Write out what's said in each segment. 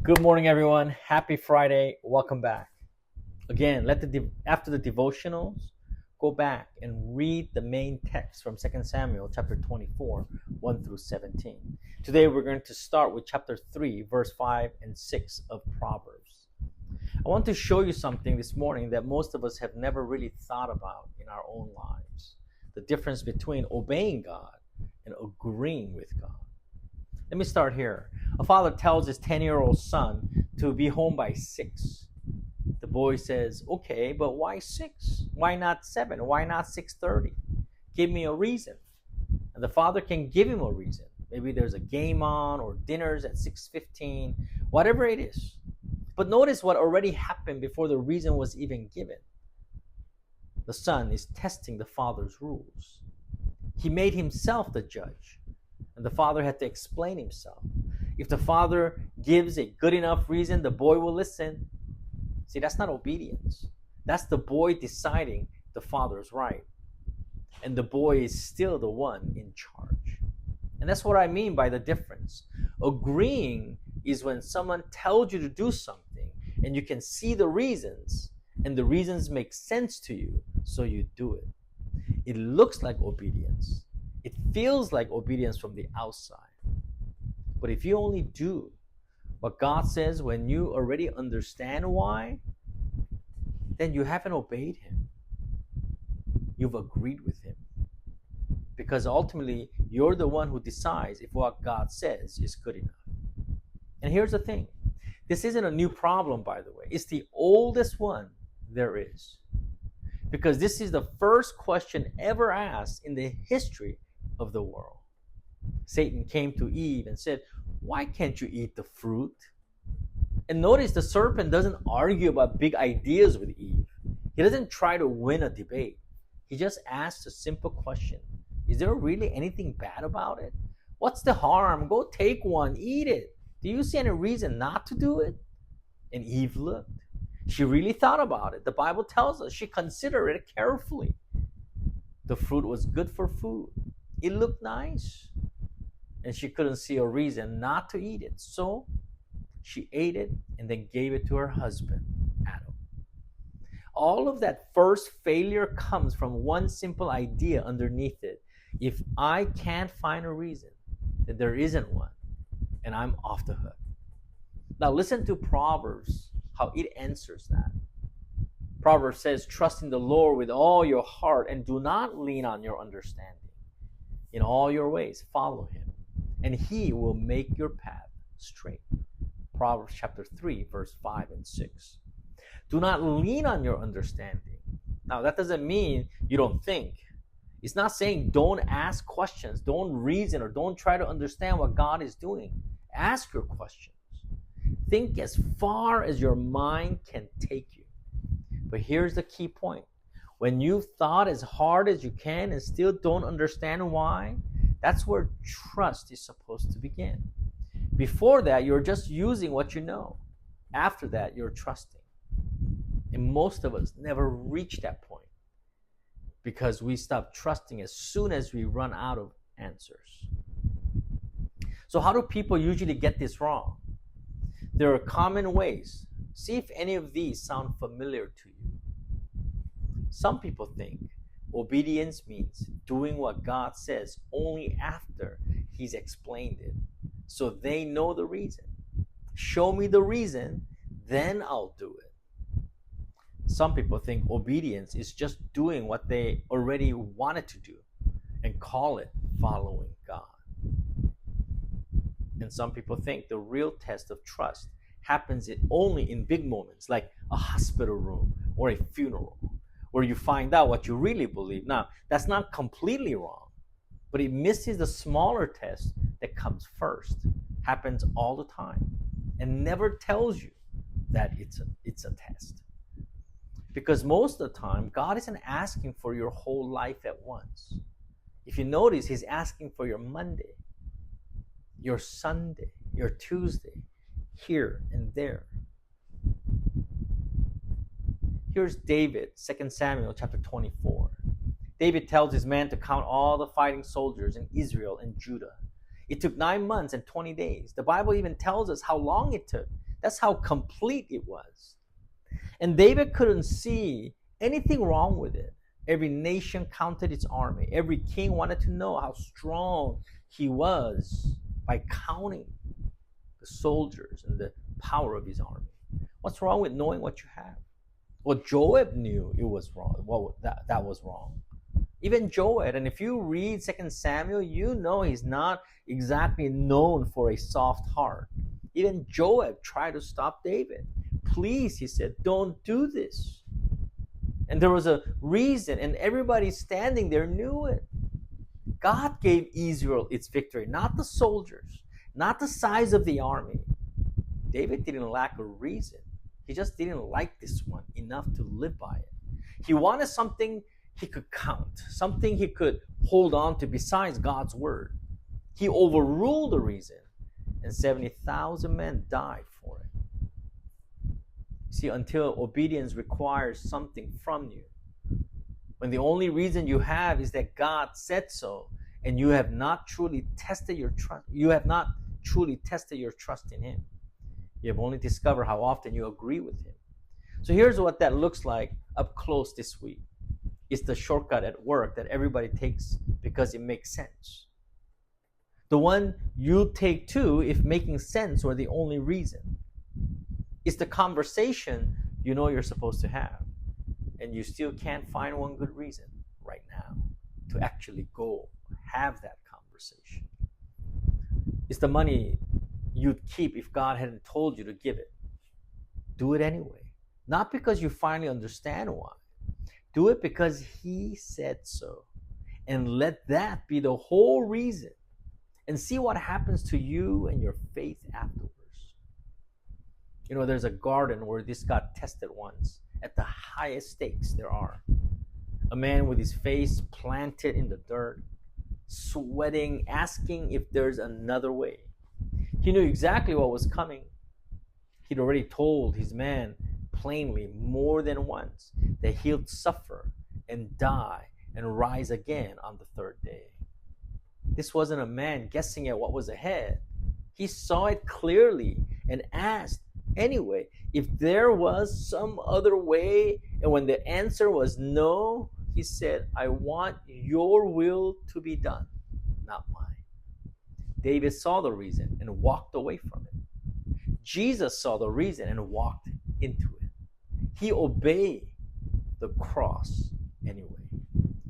Good morning, everyone. Happy Friday. Welcome back. Again, after the devotionals, go back and read the main text from 2 Samuel chapter 24, 1 through 17. Today, we're going to start with chapter 3, verse 5 and 6 of Proverbs. I want to show you something this morning that most of us have never really thought about in our own lives. The difference between obeying God and agreeing with God. Let me start here. A father tells his 10-year-old son to be home by 6. The boy says, okay, but why 6? Why not 7? Why not 6:30? Give me a reason. And the father can give him a reason. Maybe there's a game on or dinner's at 6:15, whatever it is. But notice what already happened before the reason was even given. The son is testing the father's rules. He made himself the judge. And the father had to explain himself. If the father gives a good enough reason, the boy will listen. See, that's not obedience. That's the boy deciding the father's right. And the boy is still the one in charge. And that's what I mean by the difference. Agreeing is when someone tells you to do something and you can see the reasons and the reasons make sense to you, so you do it. It looks like obedience. It feels like obedience from the outside. But if you only do what God says when you already understand why, then you haven't obeyed Him. You've agreed with Him. Because ultimately, you're the one who decides if what God says is good enough. And here's the thing. This isn't a new problem, by the way. It's the oldest one there is. Because this is the first question ever asked in the history of the world. Satan came to Eve and said, why can't you eat the fruit? And notice the serpent doesn't argue about big ideas with Eve. He doesn't try to win a debate. He just asks a simple question. Is there really anything bad about it? What's the harm? Go take one, eat it. Do you see any reason not to do it? And Eve looked. She really thought about it. The Bible tells us she considered it carefully. The fruit was good for food. It looked nice. And she couldn't see a reason not to eat it. So she ate it and then gave it to her husband, Adam. All of that first failure comes from one simple idea underneath it. If I can't find a reason, then there isn't one. And I'm off the hook. Now listen to Proverbs, how it answers that. Proverbs says, trust in the Lord with all your heart and do not lean on your understanding. In all your ways, follow Him, and He will make your path straight. Proverbs chapter 3, verse 5 and 6. Do not lean on your understanding. Now, that doesn't mean you don't think. It's not saying don't ask questions, don't reason, or don't try to understand what God is doing. Ask your questions. Think as far as your mind can take you. But here's the key point. When you've thought as hard as you can and still don't understand why, that's where trust is supposed to begin. Before that, you're just using what you know. After that, you're trusting. And most of us never reach that point because we stop trusting as soon as we run out of answers. So how do people usually get this wrong? There are common ways. See if any of these sound familiar to you. Some people think obedience means doing what God says only after He's explained it, so they know the reason. Show me the reason, then I'll do it. Some people think obedience is just doing what they already wanted to do and call it following God. And some people think the real test of trust happens only in big moments like a hospital room or a funeral, where you find out what you really believe. Now, that's not completely wrong, but it misses the smaller test that comes first, happens all the time, and never tells you that it's a test. Because most of the time, God isn't asking for your whole life at once. If you notice, He's asking for your Monday, your Sunday, your Tuesday, here and there. Here's David, 2 Samuel chapter 24. David tells his men to count all the fighting soldiers in Israel and Judah. It took 9 months and 20 days. The Bible even tells us how long it took. That's how complete it was. And David couldn't see anything wrong with it. Every nation counted its army. Every king wanted to know how strong he was by counting the soldiers and the power of his army. What's wrong with knowing what you have? Well, Joab knew it was wrong. Well, that was wrong. Even Joab, and if you read 2 Samuel, you know he's not exactly known for a soft heart. Even Joab tried to stop David. Please, he said, don't do this. And there was a reason, and everybody standing there knew it. God gave Israel its victory, not the soldiers, not the size of the army. David didn't lack a reason. He just didn't like this one enough to live by it. He wanted something he could count, something he could hold on to besides God's word. He overruled the reason, and 70,000 men died for it. See, until obedience requires something from you, when the only reason you have is that God said so, and you have not truly tested your trust, you have not truly tested your trust in Him. You have only discovered how often you agree with Him. So here's what that looks like up close this week. It's the shortcut at work that everybody takes because it makes sense. The one you take too if making sense were the only reason. It's the conversation you know you're supposed to have, and you still can't find one good reason right now to actually go have that conversation. It's the money you'd keep if God hadn't told you to give it. Do it anyway. Not because you finally understand why. Do it because He said so. And let that be the whole reason. And see what happens to you and your faith afterwards. You know, there's a garden where this got tested once at the highest stakes there are. A man with his face planted in the dirt, sweating, asking if there's another way. He knew exactly what was coming. He'd already told his man plainly more than once that he'll suffer and die and rise again on the third day. This wasn't a man guessing at what was ahead. He saw it clearly and asked anyway if there was some other way. And when the answer was no, he said, I want your will to be done, not mine. David saw the reason and walked away from it. Jesus saw the reason and walked into it. He obeyed the cross anyway.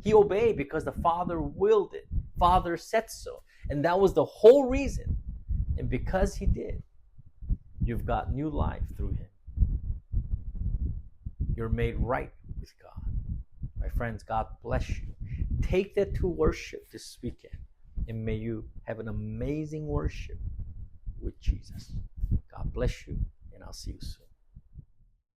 He obeyed because the Father willed it. Father said so. And that was the whole reason. And because He did, you've got new life through Him. You're made right with God. My friends, God bless you. Take that to worship this weekend. And may you have an amazing worship with Jesus. God bless you, and I'll see you soon.